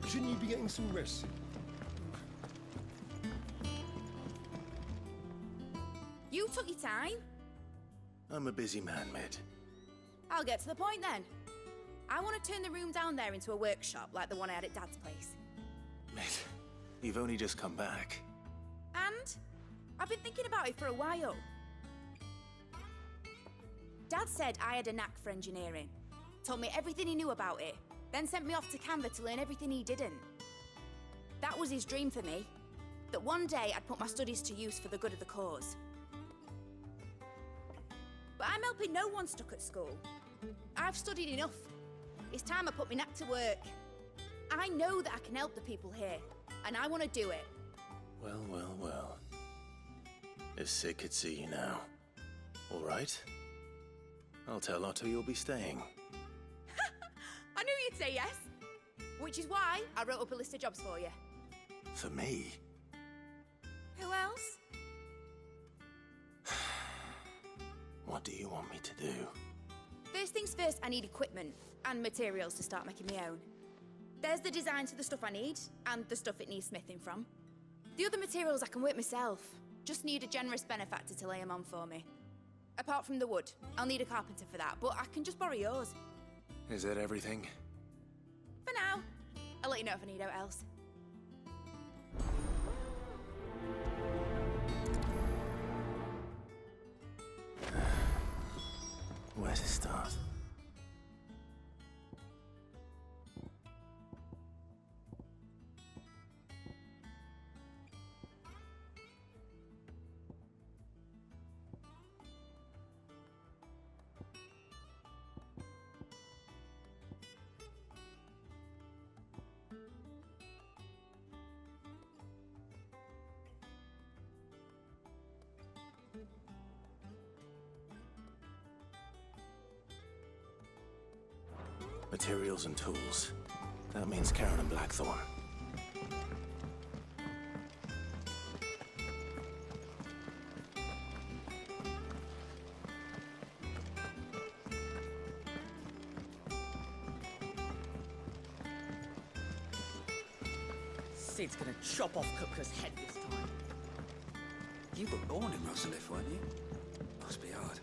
Shouldn't you be getting some rest? You took your time. I'm a busy man, Mid. I'll get to the point then. I want to turn the room down there into a workshop like the one I had at Dad's place. Mid, you've only just come back. And I've been thinking about it for a while. Dad said I had a knack for engineering, told me everything he knew about it, then sent me off to Canva to learn everything he didn't. That was his dream for me, that one day I'd put my studies to use for the good of the cause. But I'm helping no one stuck at school. I've studied enough. It's time I put my knack to work. I know that I can help the people here, and I want to do it. Well, well, well. If Sid could see you now. All right. I'll tell Otto you'll be staying. I knew you'd say yes. Which is why I wrote up a list of jobs for you. For me? Who else? What do you want me to do? First things first, I need equipment and materials to start making my own. There's the designs for the stuff I need and the stuff it needs smithing from. The other materials I can work myself. Just need a generous benefactor to lay them on for me. Apart from the wood, I'll need a carpenter for that, but I can just borrow yours. Is that everything? For now. I'll let you know if I need out else. Where to start? Materials and tools. That means Karen and Blackthorn. Sid's gonna chop off Kupka's head this time. You were born in Rosalith, weren't you? Must be hard,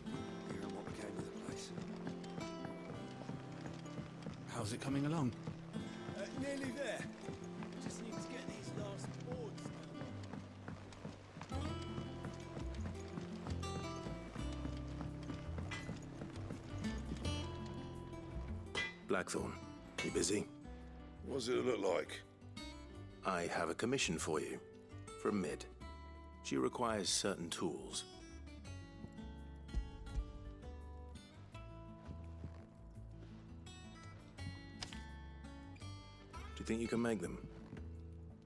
hearing what became of the place. How's it coming along? Nearly there. Just need to get these last boards Blackthorn, you busy? What does it look like? I have a commission for you. From Mid. She requires certain tools. Do you think you can make them?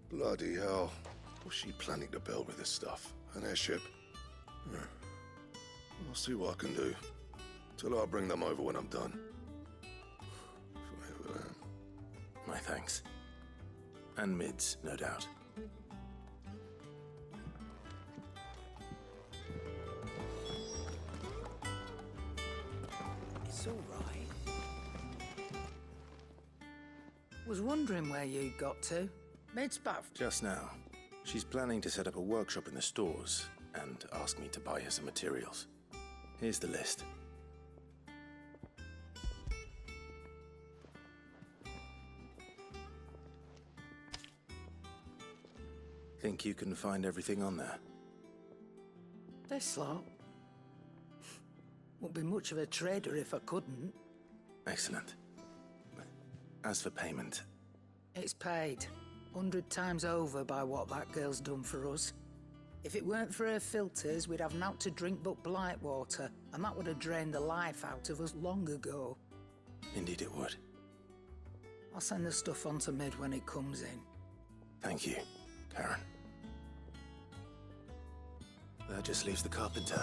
Bloody hell. What's she planning to build with this stuff? An airship? I'll see what I can do. Tell her I'll bring them over when I'm done. Forever then. My thanks. And Mid's, no doubt. It's all right. Was wondering where you got to. Mid's back. Just now. She's planning to set up a workshop in the stores and asked me to buy her some materials. Here's the list. Think you can find everything on there? This lot. Wouldn't be much of a trader if I couldn't. Excellent. As for payment, It's paid 100 times over by what that girl's done for us. If it weren't for her filters, we'd have naught to drink but blight water, and that would have drained the life out of us long ago. indeed it would. I'll send the stuff on to Mid when it comes in. Thank you, Karen. That just leaves the carpenter.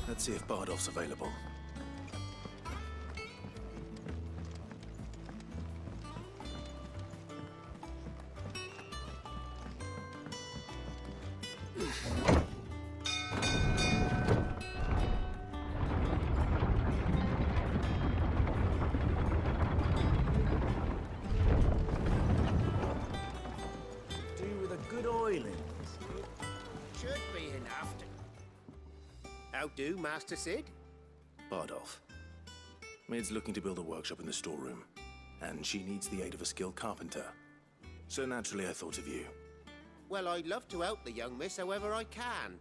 Let's see if Bardolph's available. How do, Master Sid? Bardolph. Mid's looking to build a workshop in the storeroom, and she needs the aid of a skilled carpenter. So naturally I thought of you. Well, I'd love to help the young miss however I can.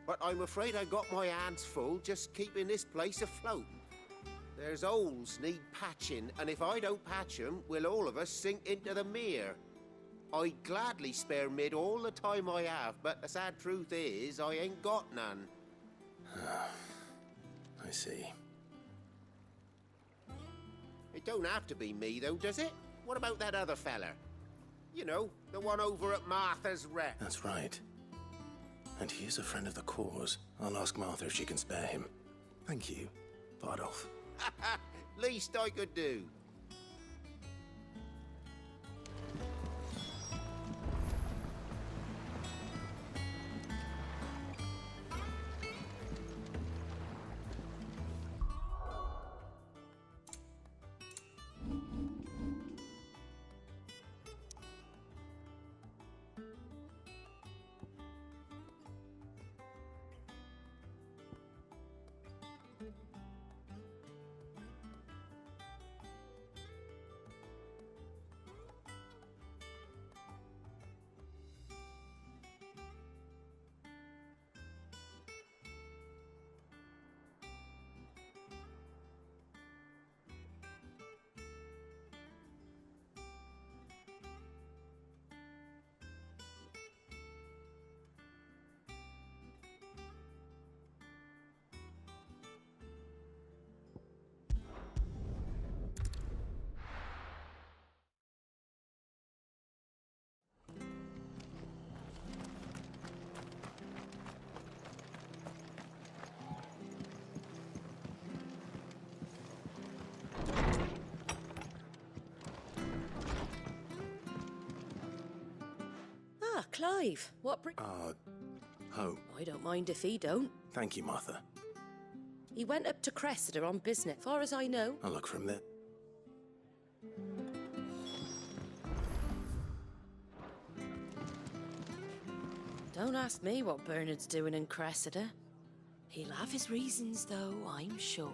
But I'm afraid I got my hands full just keeping this place afloat. There's holes need patching, and if I don't patch 'em, we'll all of us sink into the mere. I'd gladly spare Mid all the time I have, but the sad truth is, I ain't got none. I see. It don't have to be me, though, does it? What about that other fella? You know, the one over at Martha's Rep. That's right. And he is a friend of the cause. I'll ask Martha if she can spare him. Thank you, Bardolph. Least I could do. Ah, Clive. What Home. I don't mind if he don't. Thank you, Martha. He went up to Cressida on business, far as I know. I'll look from there. Don't ask me what Bernard's doing in Cressida. He'll have his reasons, though, I'm sure.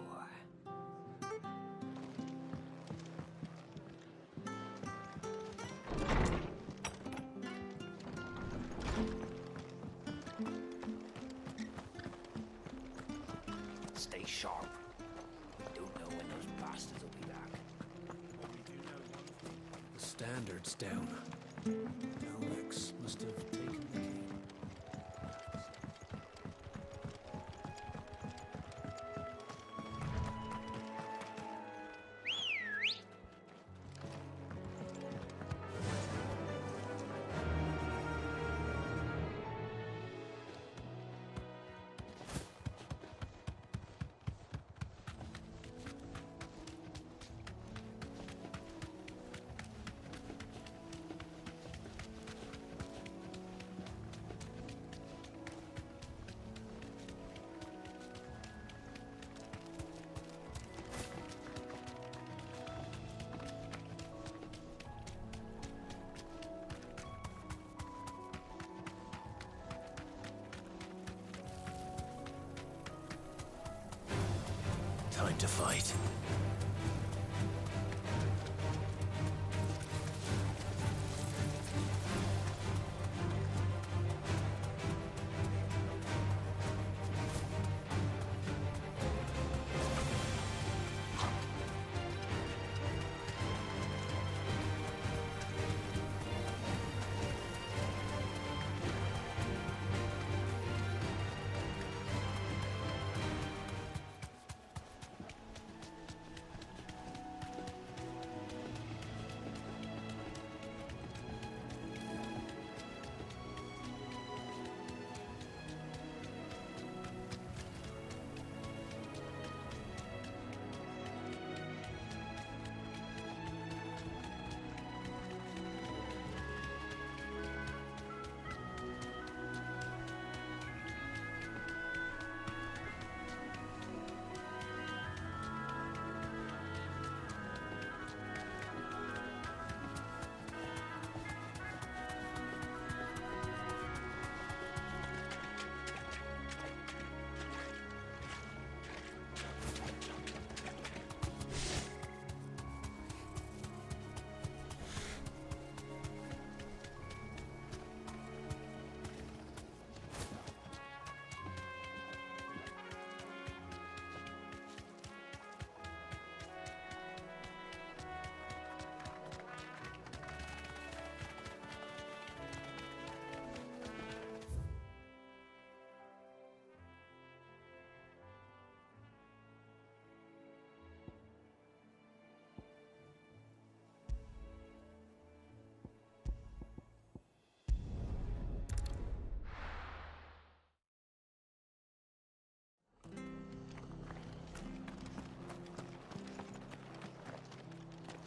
Stay sharp. We don't know when those bastards will be back. The standard's down. Alex must have taken the key. Time to fight.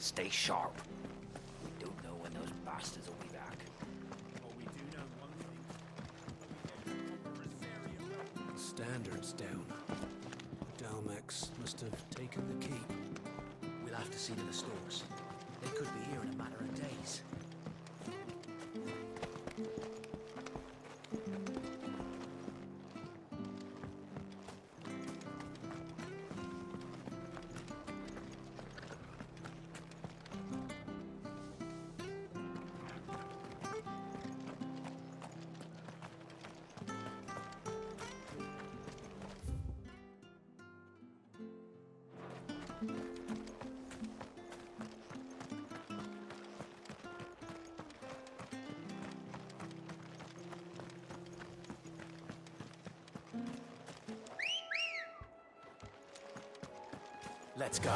Stay sharp. We don't know when those bastards will be back. Standards down. Dalmex must have taken the keep. We'll have to see to the stores. They could be here in a matter of days. Let's go.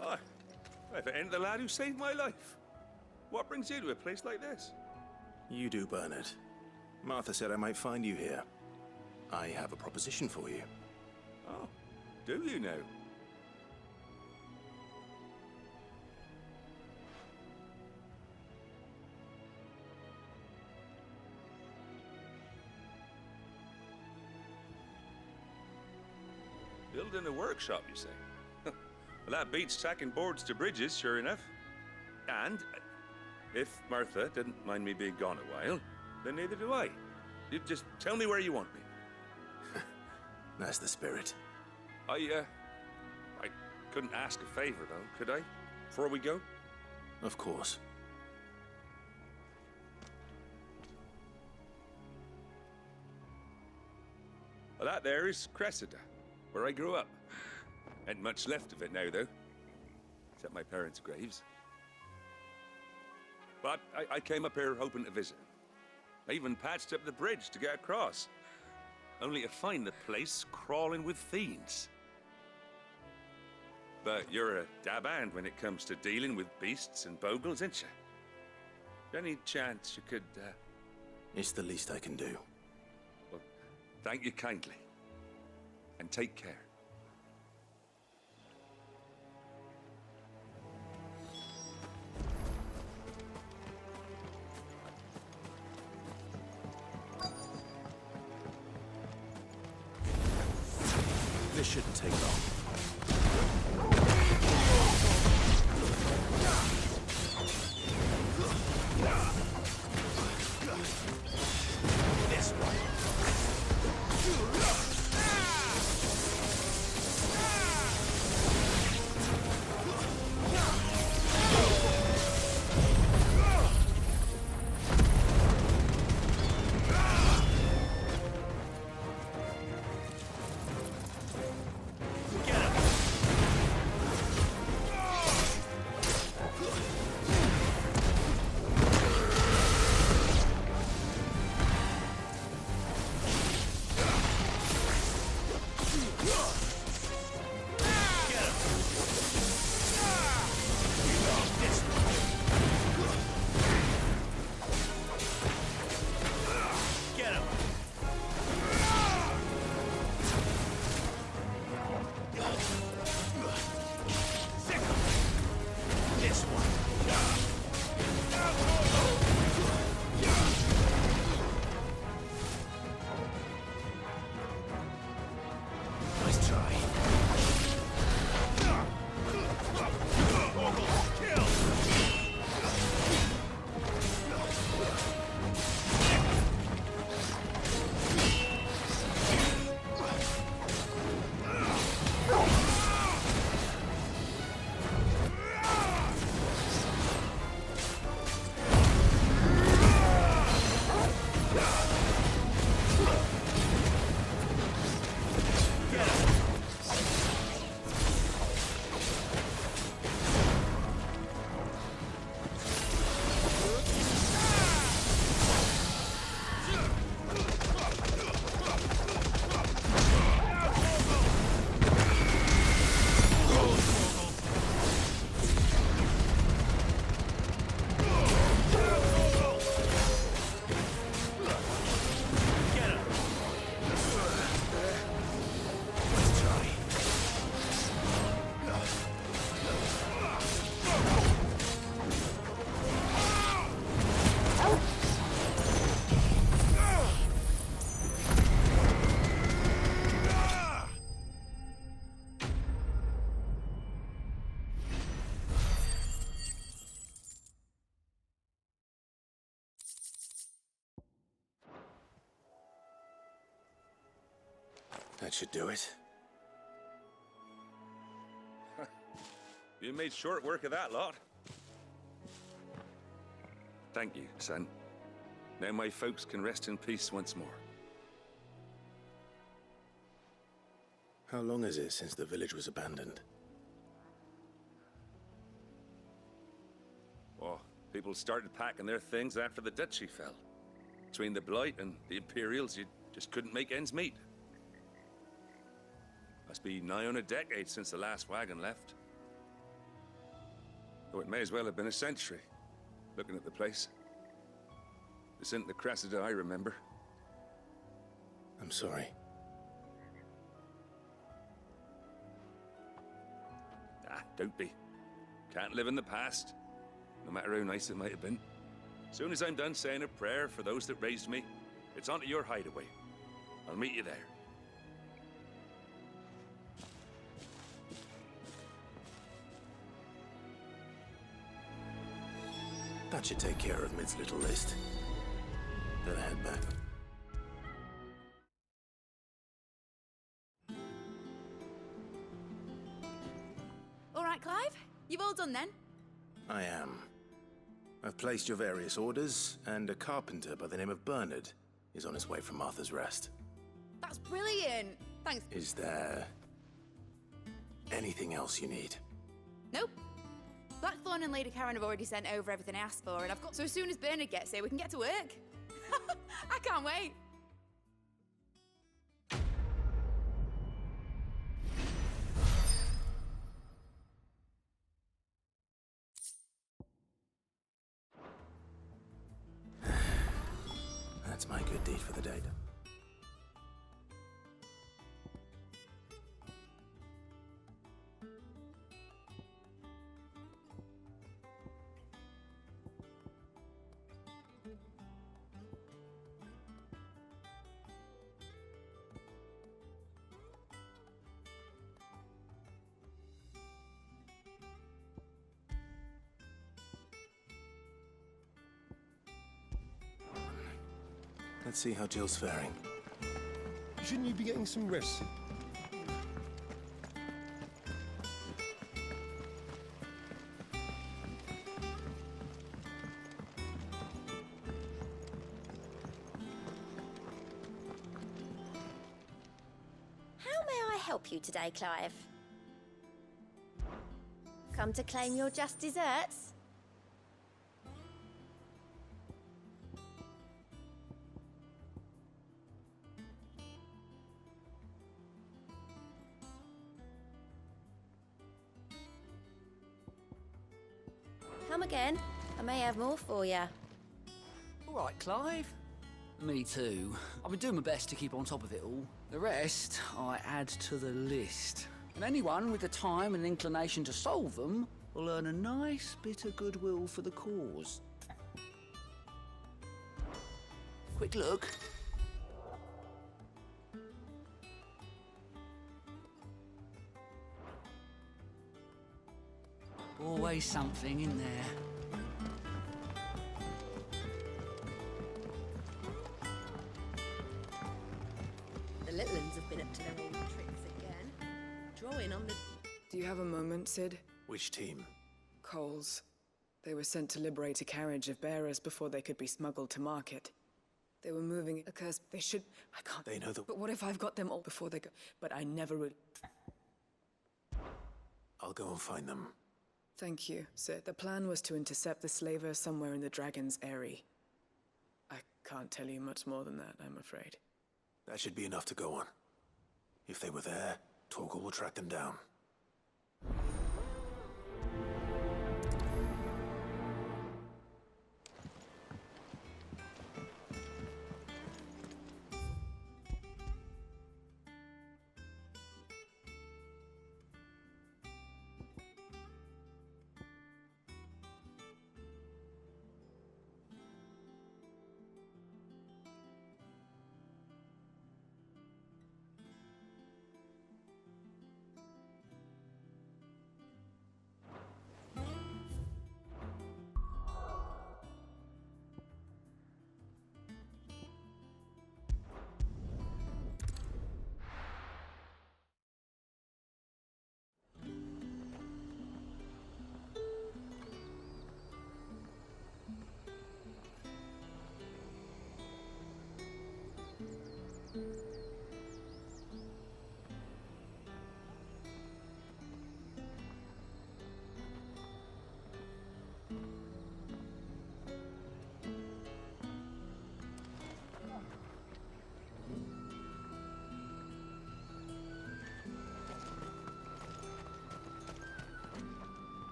Hi. If it ain't the lad who saved my life. What brings you to a place like this? You do, Bernard. Martha said I might find you here. I have a proposition for you. Oh, do you now? Building a workshop, you say? Well, that beats tacking boards to bridges, sure enough. And if Martha didn't mind me being gone a while, then neither do I. You just tell me where you want me. That's the spirit. I couldn't ask a favor, though, could I? Before we go? Of course. Well, that there is Cressida, where I grew up. Ain't much left of it now, though. Except my parents' graves. But I came up here hoping to visit. I even patched up the bridge to get across. Only to find the place crawling with fiends. But you're a dab hand when it comes to dealing with beasts and bogles, ain't you? Any chance you could, It's the least I can do. Well, thank you kindly. And take care. This shouldn't take long. This way. That should do it. You made short work of that lot. Thank you, son. Now my folks can rest in peace once more. How long is it since the village was abandoned? Oh, people started packing their things after the duchy fell. Between the Blight and the Imperials, you just couldn't make ends meet. Must be nigh on a decade since the last wagon left. Though it may as well have been a century, looking at the place. This isn't the Cressida I remember. I'm sorry. Ah, don't be. Can't live in the past, no matter how nice it might have been. Soon as I'm done saying a prayer for those that raised me, it's on to your hideaway. I'll meet you there. That should take care of Mid's little list. Then head back. All right, Clive? You've all done then? I am. I've placed your various orders, and a carpenter by the name of Bernard is on his way from Arthur's Rest. That's brilliant. Thanks. Is there anything else you need? Nope. Blackthorn and Lady Karen have already sent over everything I asked for, and I've got... So as soon as Bernard gets here, we can get to work. I can't wait. That's my good deed for the day. Let's see how Jill's faring. Shouldn't you be getting some rest? How may I help you today, Clive? Come to claim your just desserts? Come again. I may have more for you. All right, Clive. Me too. I've been doing my best to keep on top of it all. The rest, I add to the list. And anyone with the time and inclination to solve them will earn a nice bit of goodwill for the cause. Quick look. Always something in there. The little uns have been up to their old tricks again. Drawing on the... Do you have a moment, Sid? Which team? Coles. They were sent to liberate a carriage of bearers before they could be smuggled to market. They were moving a curse. They should... I can't... They know the... But what if I've got them all before they go... But I never really... I'll go and find them. Thank you, Sid. The plan was to intercept the slaver somewhere in the Dragon's Eyrie. I can't tell you much more than that, I'm afraid. That should be enough to go on. If they were there, Torgal will track them down.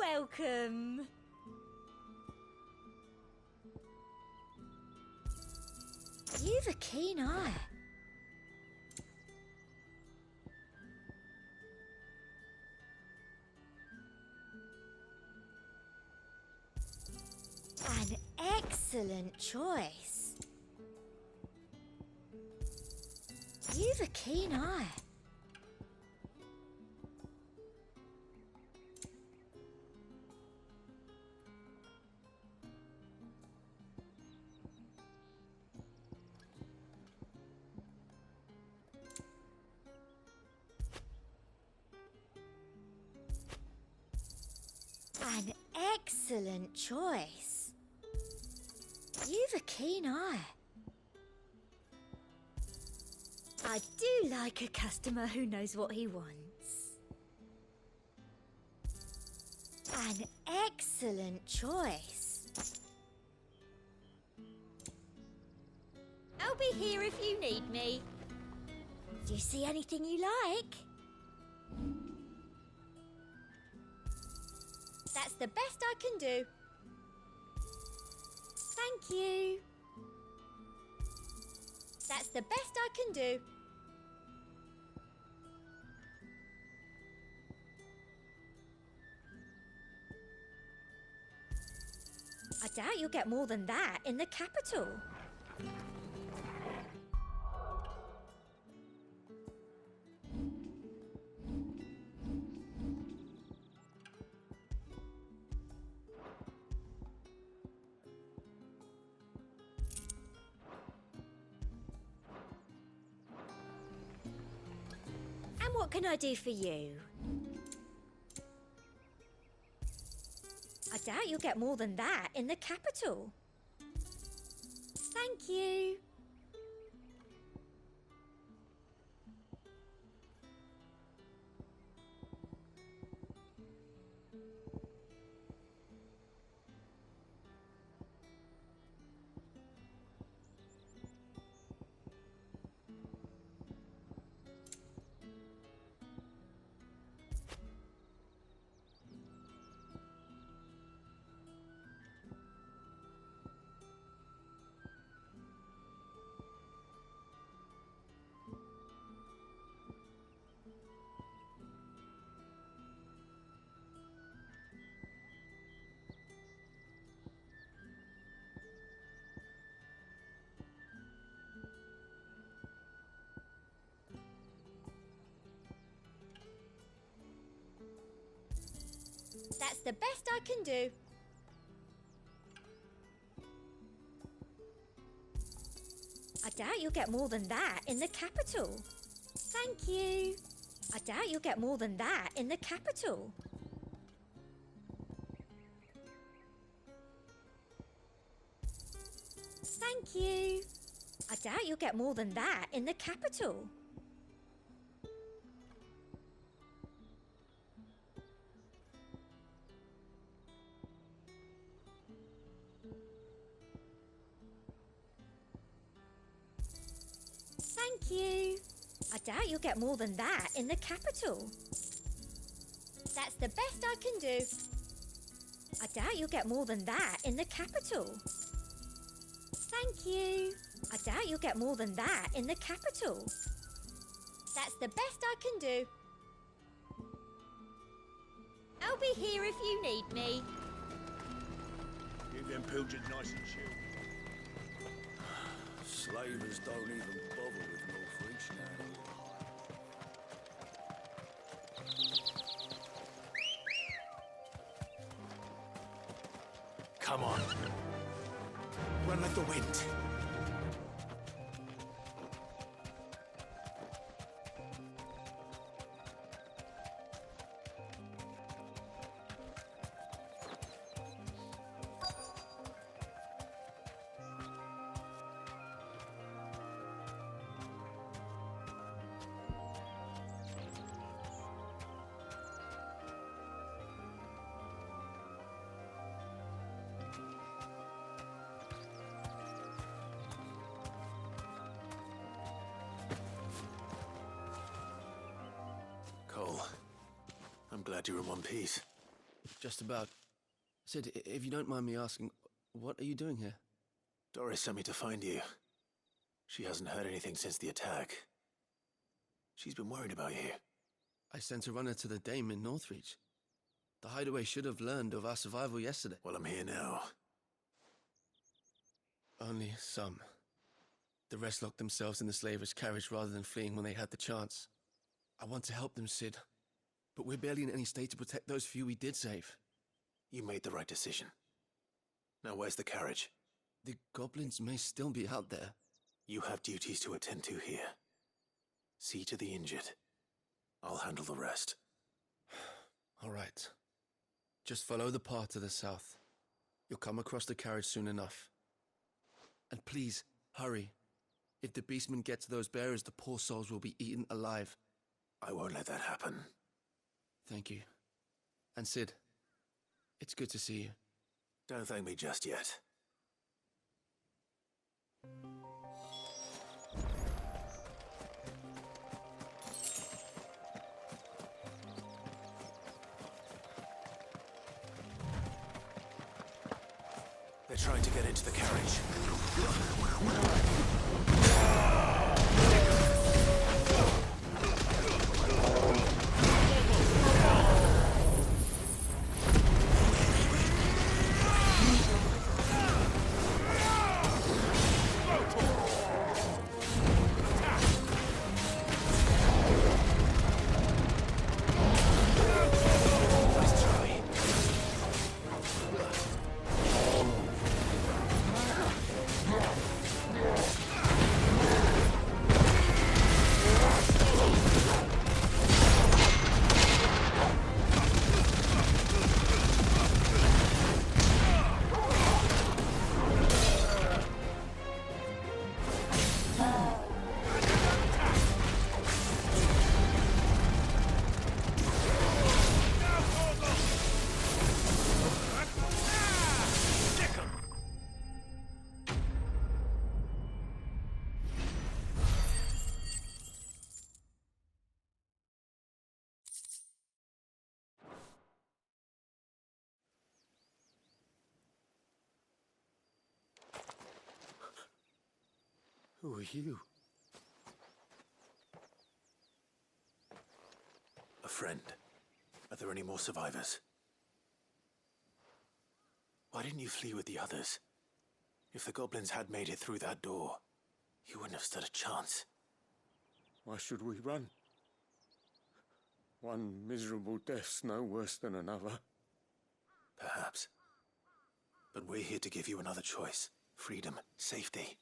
welcome. You've a keen eye. An excellent choice. You've a keen eye. An excellent choice. You've a keen eye. I do like a customer who knows what he wants. An excellent choice. I'll be here if you need me. Do you see anything you like? That's the best I can do. Thank you. That's the best I can do. I doubt you'll get more than that in the capital. And what can I do for you? I doubt you'll get more than that in the capital. Thank you. That's the best I can do. I doubt you'll get more than that in the capital. Thank you. I doubt you'll get more than that in the capital. Thank you. I doubt you'll get more than that in the capital. Thank you. I doubt you'll get more than that in the capital. That's the best I can do. I doubt you'll get more than that in the capital. Thank you. I doubt you'll get more than that in the capital. That's the best I can do. I'll be here if you need me. Keep them pilchards nice and chill. Slavers don't even bother with no freaks now. Come on. Run like the wind. Cole, I'm glad you're in one piece. Just about. Sid, if you don't mind me asking, what are you doing here? Doris sent me to find you. She hasn't heard anything since the attack. She's been worried about you. I sent a runner to the Dame in Northreach. The Hideaway should have learned of our survival yesterday. Well, I'm here now. Only some. The rest locked themselves in the slaver's carriage rather than fleeing when they had the chance. I want to help them, Sid. But we're barely in any state to protect those few we did save. You made the right decision. Now where's the carriage? The goblins may still be out there. You have duties to attend to here. See to the injured. I'll handle the rest. All right. Just follow the path to the south. You'll come across the carriage soon enough. And please, hurry. If the beastmen get to those bearers, the poor souls will be eaten alive. I won't let that happen. Thank you. And Sid, it's good to see you. Don't thank me just yet. They're trying to get into the carriage. Who are you? A friend. Are there any more survivors? Why didn't you flee with the others? If the goblins had made it through that door, you wouldn't have stood a chance. Why should we run? One miserable death's no worse than another. Perhaps. But we're here to give you another choice. Freedom, safety.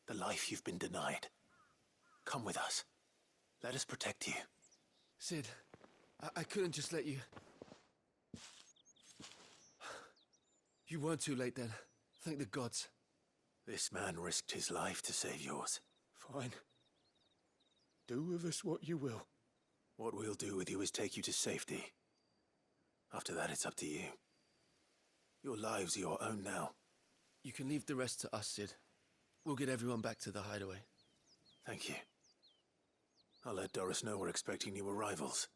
The life you've been denied. Come with us. Let us protect you. Sid, I couldn't just let you... You weren't too late then. Thank the gods. This man risked his life to save yours. Fine. Do with us what you will. What we'll do with you is take you to safety. After that, it's up to you. Your lives are your own now. You can leave the rest to us, Sid. We'll get everyone back to the hideaway. Thank you. I'll let Doris know we're expecting new arrivals.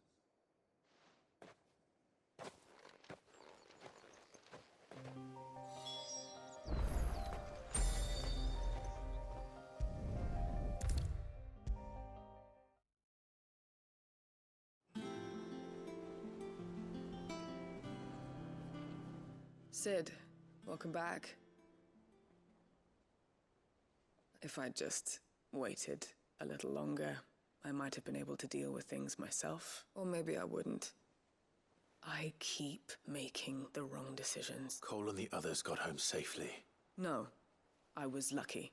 Sid, welcome back. If I'd just waited a little longer, I might have been able to deal with things myself. Or maybe I wouldn't. I keep making the wrong decisions. Cole and the others got home safely. No, I was lucky.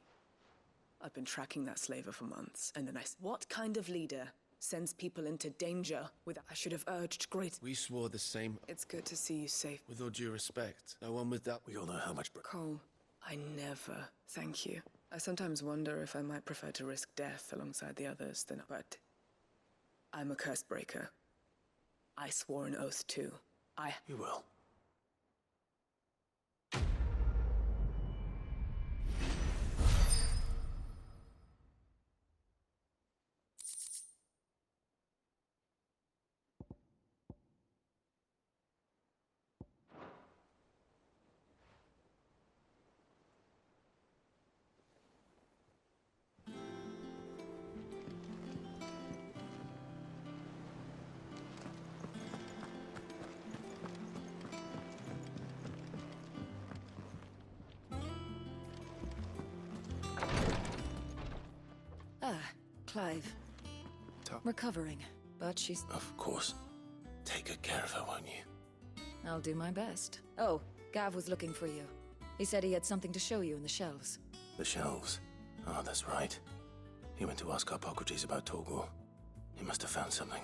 I've been tracking that slaver for months, and then What kind of leader sends people into danger with... I should have urged great... We swore the same... It's good to see you safe. With all due respect, no one with that... We all know how much... Cole, I never thank you. I sometimes wonder if I might prefer to risk death alongside the others than... But I'm a curse breaker. I swore an oath too. You will. Clive. Recovering, but she's... Of course. Take good care of her, won't you? I'll do my best. Oh, Gav was looking for you. He said he had something to show you in the shelves. The shelves? Oh, that's right. He went to ask Harpocrates about Torgor. He must have found something.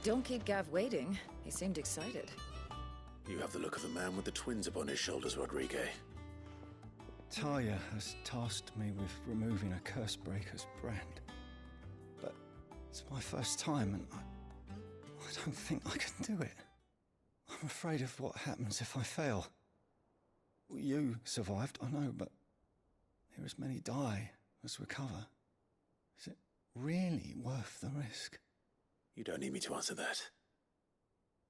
Don't keep Gav waiting. He seemed excited. You have the look of a man with the twins upon his shoulders, Rodrigue. Talia has tasked me with removing a Cursebreaker's brand. But it's my first time, and I don't think I can do it. I'm afraid of what happens if I fail. You survived, I know, but here as many die as recover. Is it really worth the risk? You don't need me to answer that.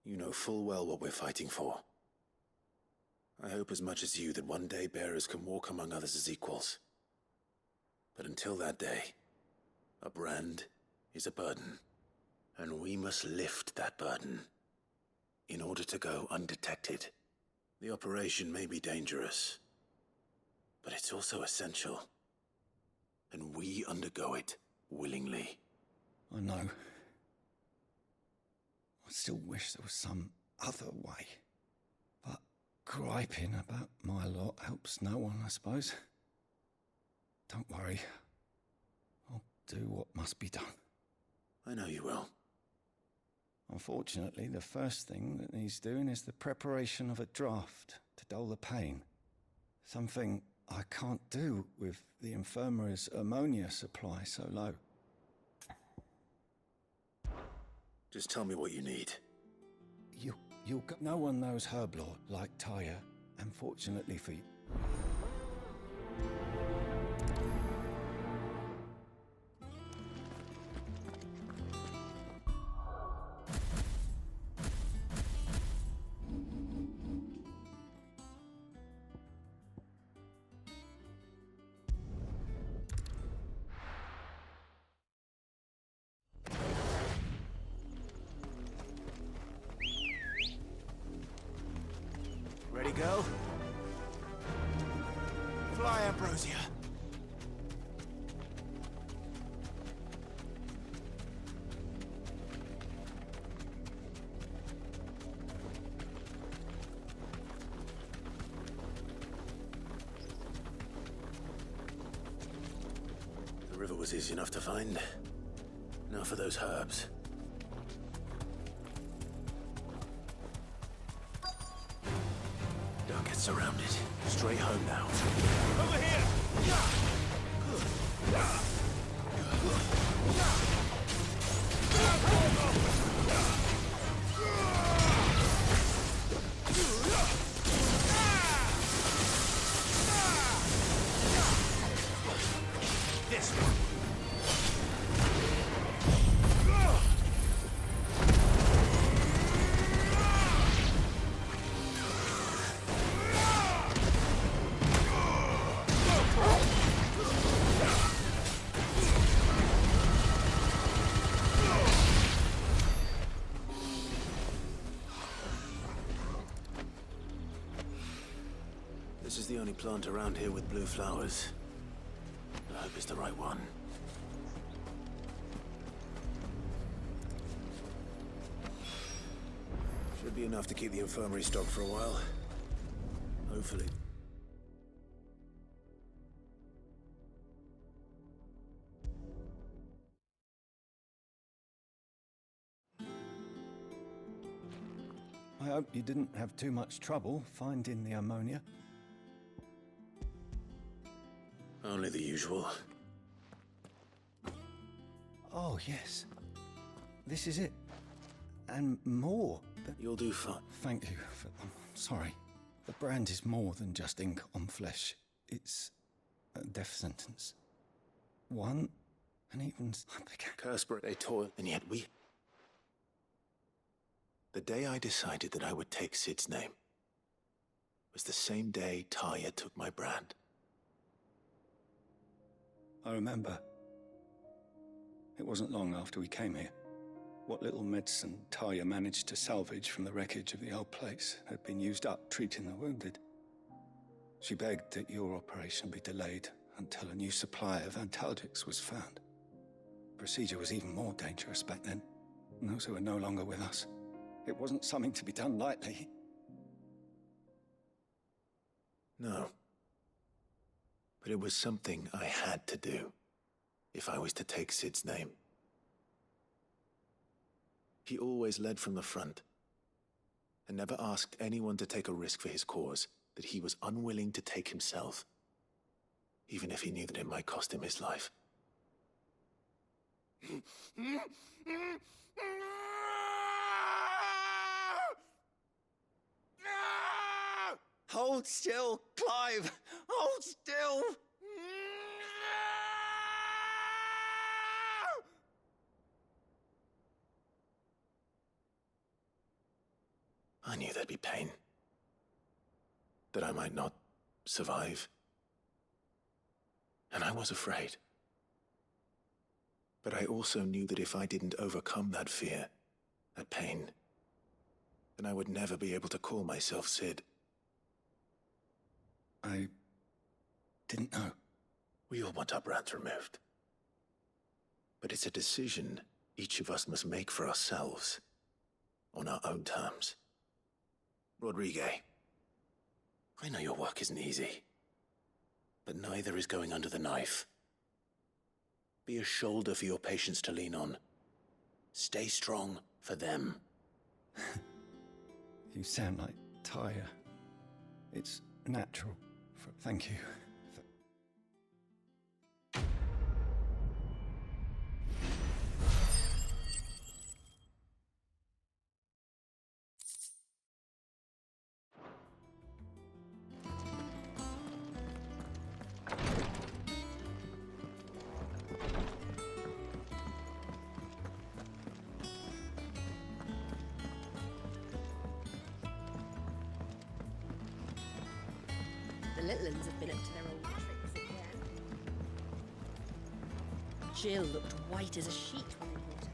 You know full well what we're fighting for. I hope as much as you that one day bearers can walk among others as equals. But until that day, a brand is a burden, and we must lift that burden in order to go undetected. The operation may be dangerous, but it's also essential, and we undergo it willingly. I know. I still wish there was some other way. But griping about my lot helps no one, I suppose. Don't worry. I'll do what must be done. I know you will. Unfortunately, the first thing that needs doing is the preparation of a draft to dull the pain. Something I can't do with the infirmary's ammonia supply so low. Just tell me what you need. No one knows Herblord like Tyre, and fortunately for you. Ready, go? Fly, Ambrosia. The river was easy enough to find. Now for those herbs. Don't get surrounded. Straight home now. Over here! This one. This is the only plant around here with blue flowers. I hope it's the right one. Should be enough to keep the infirmary stocked for a while. Hopefully. I hope you didn't have too much trouble finding the ammonia. Only the usual. Oh, yes. This is it. And more. You'll do fine. Thank you. I'm sorry. The brand is more than just ink on flesh. It's a death sentence. One, and even... Cursebreaker, they tore, and yet we... The day I decided that I would take Sid's name was the same day Talia took my brand. I remember. It wasn't long after we came here. What little medicine Talia managed to salvage from the wreckage of the old place had been used up treating the wounded. She begged that your operation be delayed until a new supply of antalgics was found. Procedure was even more dangerous back then. And those who are no longer with us. It wasn't something to be done lightly. No. But it was something I had to do, if I was to take Sid's name. He always led from the front, and never asked anyone to take a risk for his cause that he was unwilling to take himself, even if he knew that it might cost him his life. Hold still, Clive! Hold still! I knew there'd be pain. That I might not survive. And I was afraid. But I also knew that if I didn't overcome that fear, that pain, then I would never be able to call myself Sid. I didn't know. We all want our brands removed. But it's a decision each of us must make for ourselves, on our own terms. Rodrigue, I know your work isn't easy, but neither is going under the knife. Be a shoulder for your patients to lean on. Stay strong for them. You sound like Tyre. It's natural. Thank you. The little uns have been up to their old tricks again. Jill looked white as a sheet when we brought her.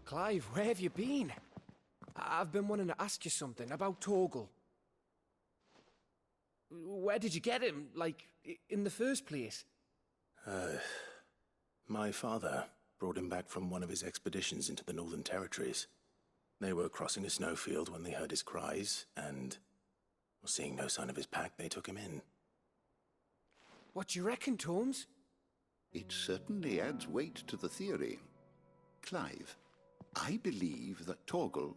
Clive, where have you been? I've been wanting to ask you something about Torgal. Where did you get him, like, in the first place? My father brought him back from one of his expeditions into the Northern Territories. They were crossing a snowfield when they heard his cries, and, seeing no sign of his pack, they took him in. What do you reckon, Torms? It certainly adds weight to the theory. Clive, I believe that Torgal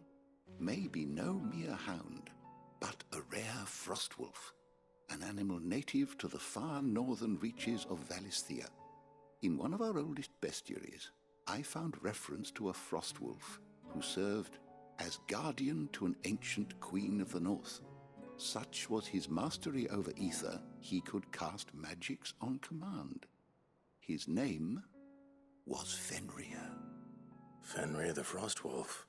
may be no mere hound, but a rare frostwolf, an animal native to the far northern reaches of Valisthea. In one of our oldest bestiaries, I found reference to a frostwolf who served as guardian to an ancient queen of the north. Such was his mastery over ether, he could cast magics on command. His name was Fenrir. Fenrir the Frostwolf.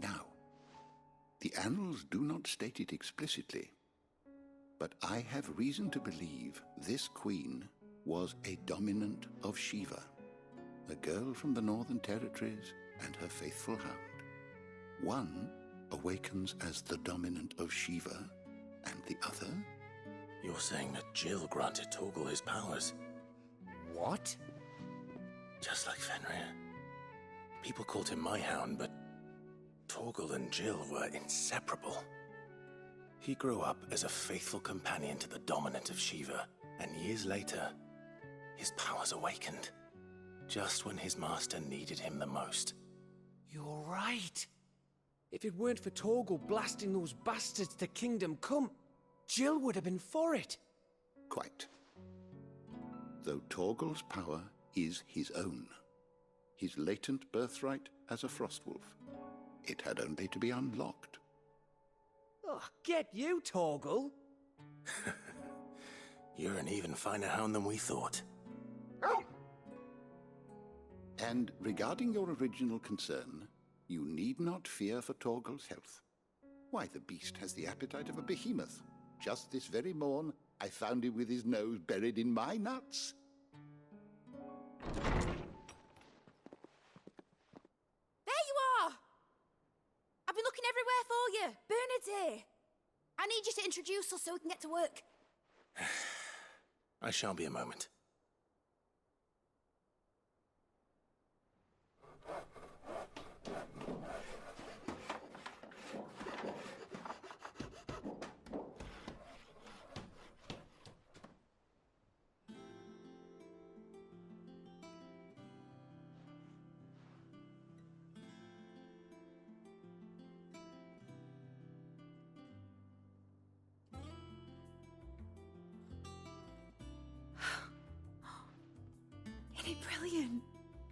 Now, the annals do not state it explicitly, but I have reason to believe this queen was a dominant of Shiva, a girl from the Northern Territories and her faithful hound. One awakens as the dominant of Shiva, and the other? You're saying that Jill granted Torgal his powers? What? Just like Fenrir. People called him my hound, but Torgal and Jill were inseparable. He grew up as a faithful companion to the dominant of Shiva, and years later, his powers awakened, just when his master needed him the most. You're right. If it weren't for Torgal blasting those bastards to Kingdom Come, Jill would have been for it. Quite. Though Torgal's power is his own, his latent birthright as a Frostwolf, it had only to be unlocked. Oh, get you, Torgal! You're an even finer hound than we thought. And regarding your original concern, you need not fear for Torgal's health. Why, the beast has the appetite of a behemoth. Just this very morn, I found him with his nose buried in my nuts. There you are! I've been looking everywhere for you. Bernard's here. I need you to introduce us so we can get to work. I shan't be a moment. Isn't it brilliant?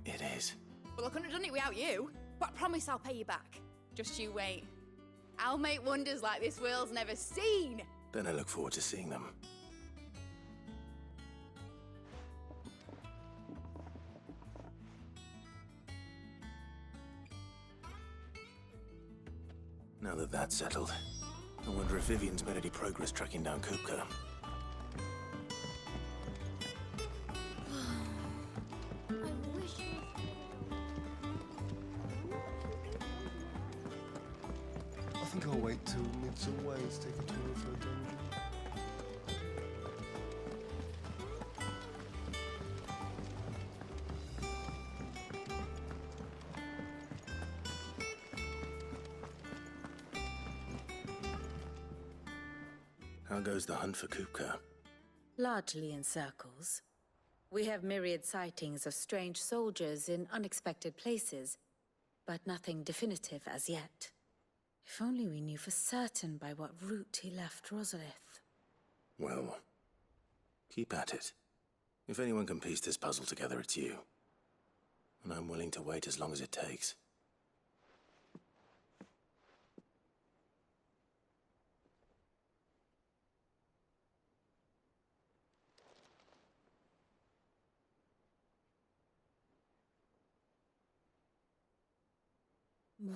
It is. Well, I couldn't have done it without you. But I promise I'll pay you back. Just you wait. I'll make wonders like this world's never seen. Then I look forward to seeing them. Now that that's settled, I wonder if Vivian's made any progress tracking down Kupka. I think I'll wait till Midsome Ways take a tour of her dungeon. How goes the hunt for Kupka? Largely in circles. We have myriad sightings of strange soldiers in unexpected places, but nothing definitive as yet. If only we knew for certain by what route he left Rosalith. Well, keep at it. If anyone can piece this puzzle together, it's you. And I'm willing to wait as long as it takes.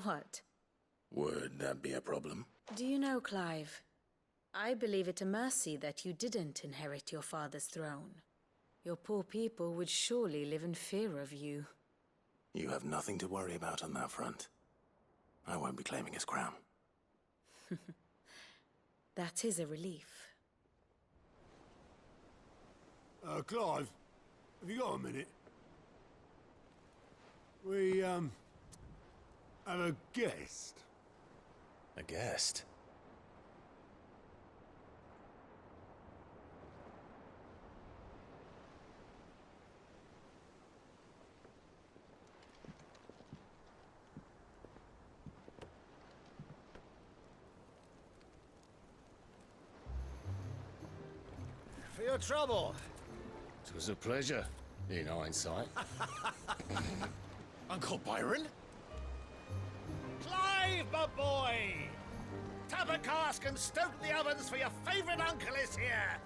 What? Would that be a problem? Do you know, Clive? I believe it a mercy that you didn't inherit your father's throne. Your poor people would surely live in fear of you. You have nothing to worry about on that front. I won't be claiming his crown. That is a relief. Clive, have you got a minute? We, have a guest. A guest? For your trouble. It was a pleasure, in hindsight. Uncle Byron? Clive, my boy! Tap a cask and stoke the ovens, for your favourite uncle is here!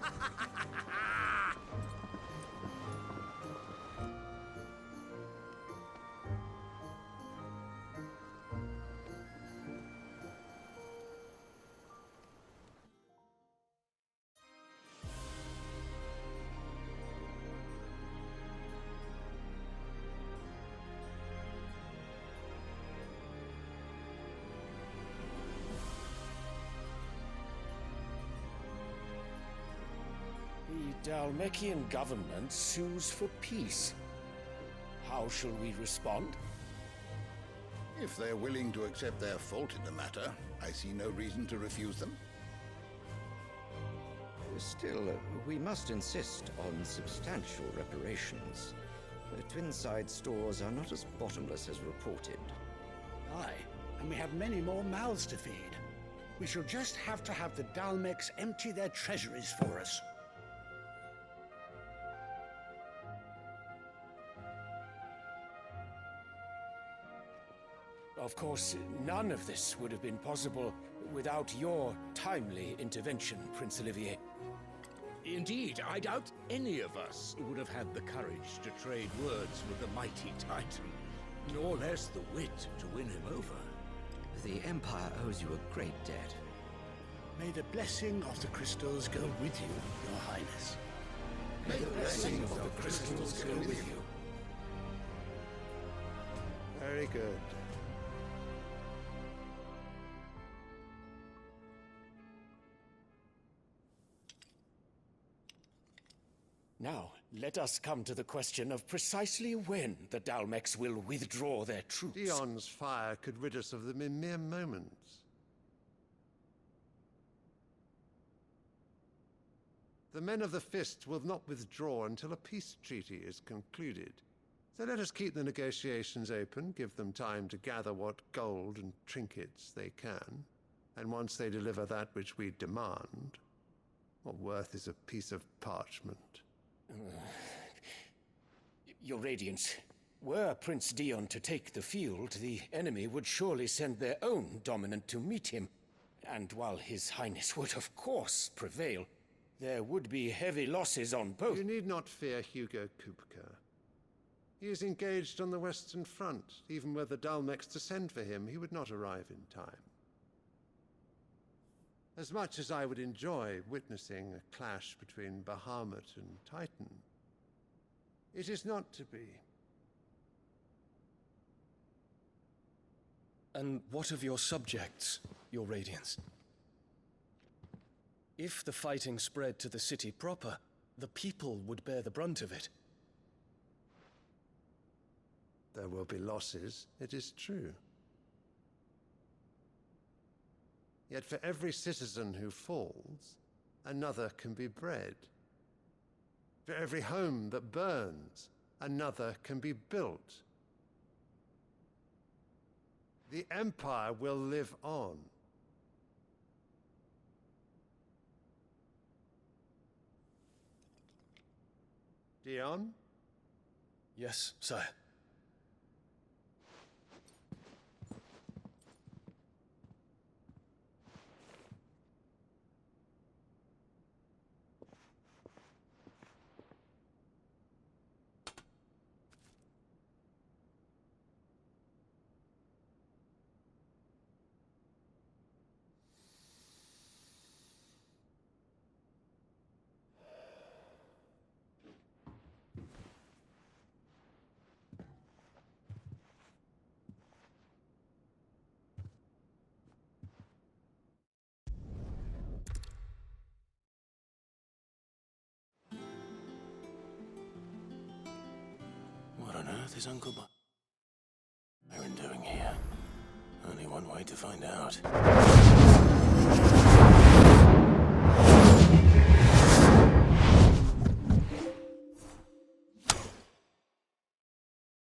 The Dhalmekian government sues for peace. How shall we respond? If they're willing to accept their fault in the matter, I see no reason to refuse them. Still, we must insist on substantial reparations. The Twinside stores are not as bottomless as reported. Aye, and we have many more mouths to feed. We shall just have to have the Dhalmekians empty their treasuries for us. Of course, none of this would have been possible without your timely intervention, Prince Olivier. Indeed, I doubt any of us would have had the courage to trade words with the mighty Titan, nor less the wit to win him over. The Empire owes you a great debt. May the blessing of the crystals go with you, Your Highness. May the blessing of the crystals go with you. Very good. Now, let us come to the question of precisely when the Dalmex will withdraw their troops. Dion's fire could rid us of them in mere moments. The men of the Fist will not withdraw until a peace treaty is concluded. So let us keep the negotiations open, give them time to gather what gold and trinkets they can, and once they deliver that which we demand, what worth is a piece of parchment? Your Radiance, were Prince Dion to take the field, the enemy would surely send their own dominant to meet him. And while His Highness would of course prevail, there would be heavy losses on both. You need not fear Hugo Kupka. He is engaged on the Western Front. Even were the Dalmex to send for him, he would not arrive in time. As much as I would enjoy witnessing a clash between Bahamut and Titan, it is not to be. And what of your subjects, Your Radiance? If the fighting spread to the city proper, the people would bear the brunt of it. There will be losses, it is true. Yet for every citizen who falls, another can be bred. For every home that burns, another can be built. The Empire will live on. Dion? Yes, sire. What on earth is Uncle Byron doing here? Only one way to find out.